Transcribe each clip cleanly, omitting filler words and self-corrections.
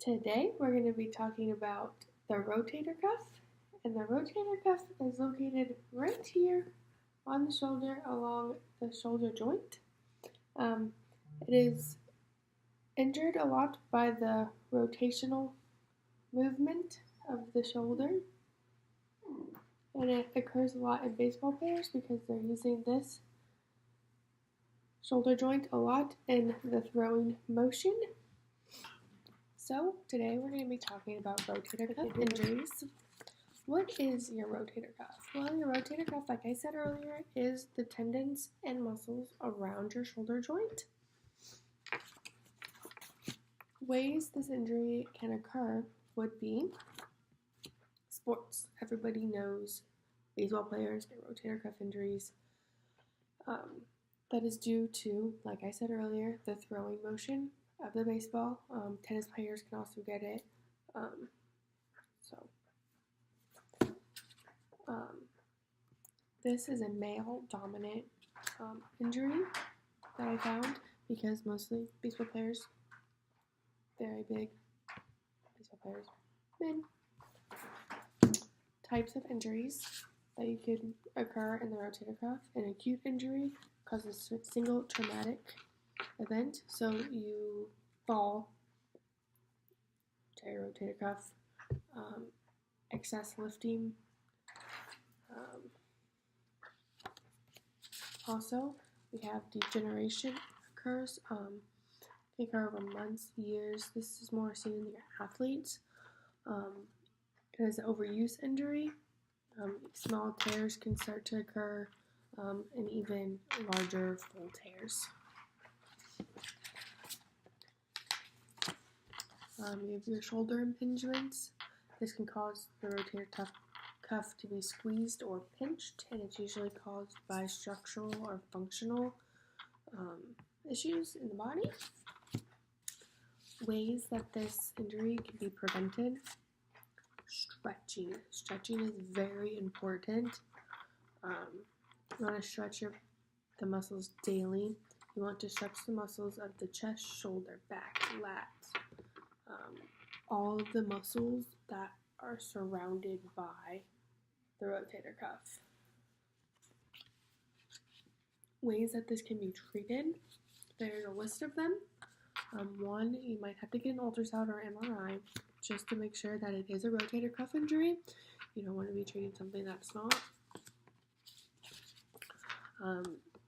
Today we're going to be talking about the rotator cuff, and the rotator cuff is located right here on the shoulder along the shoulder joint. It is injured a lot by the rotational movement of the shoulder, and it occurs a lot in baseball players because they're using this shoulder joint a lot in the throwing motion. So today we're going to be talking about rotator cuff injuries. What is your rotator cuff? Well, your rotator cuff, like I said earlier, is the tendons and muscles around your shoulder joint. Ways this injury can occur would be sports. Everybody knows baseball players get rotator cuff injuries. That is due to, like I said earlier, the throwing motion of the baseball. Tennis players can also get it. This is a male-dominant injury that I found because mostly baseball players, very big baseball players, men. Types of injuries that you could occur in the rotator cuff. An acute injury causes a single traumatic event, so you fall, tear your rotator cuff, excess lifting. Also, we have degeneration occurs. Can occur over months, years. This is more seen in your athletes. It is an overuse injury. Small tears can start to occur, and even larger full tears. You have your shoulder impingements. This can cause the rotator cuff to be squeezed or pinched, and it's usually caused by structural or functional issues in the body. Ways that this injury can be prevented. Stretching. Stretching is very important. You want to stretch the muscles daily. You want to stretch the muscles of the chest, shoulder, back, lats. All of the muscles that are surrounded by the rotator cuff. Ways that this can be treated. There's a list of them. One, you might have to get an ultrasound or MRI just to make sure that it is a rotator cuff injury. You don't want to be treating something that's not.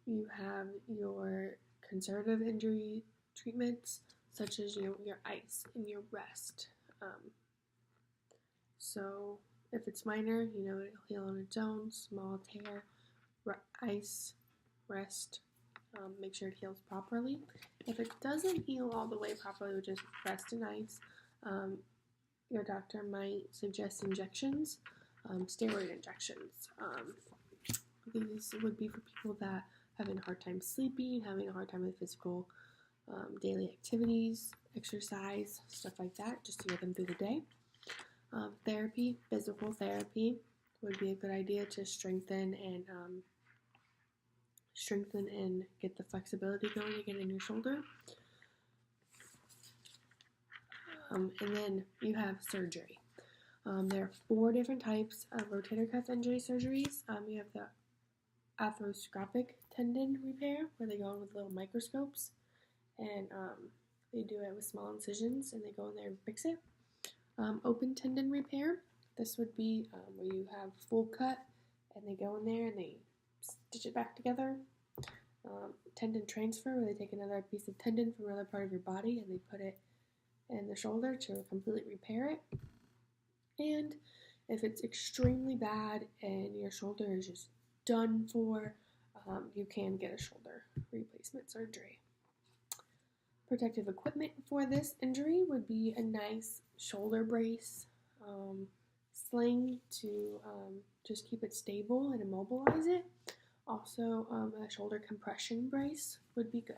You have your conservative injury treatments, such as your ice and your rest. So if it's minor, it'll heal on its own. Small tear, ice, rest. Make sure it heals properly. If it doesn't heal all the way properly, which is rest and ice, your doctor might suggest injections, steroid injections. These would be for people that are having a hard time sleeping, having a hard time with physical daily activities, exercise, stuff like that, just to get them through the day. Therapy, physical therapy would be a good idea to strengthen and get the flexibility going again in your shoulder. And then you have surgery. There are 4 different types of rotator cuff injury surgeries. You have the arthroscopic tendon repair, where they go in with little microscopes, and they do it with small incisions, and they go in there and fix it. Open tendon repair. This would be where you have full cut, and they go in there and they stitch it back together. Tendon transfer, where they take another piece of tendon from another part of your body and they put it in the shoulder to completely repair it. And if it's extremely bad and your shoulder is just done for, you can get a shoulder replacement surgery. Protective equipment for this injury would be a nice shoulder brace, sling to just keep it stable and immobilize it. Also, a shoulder compression brace would be good.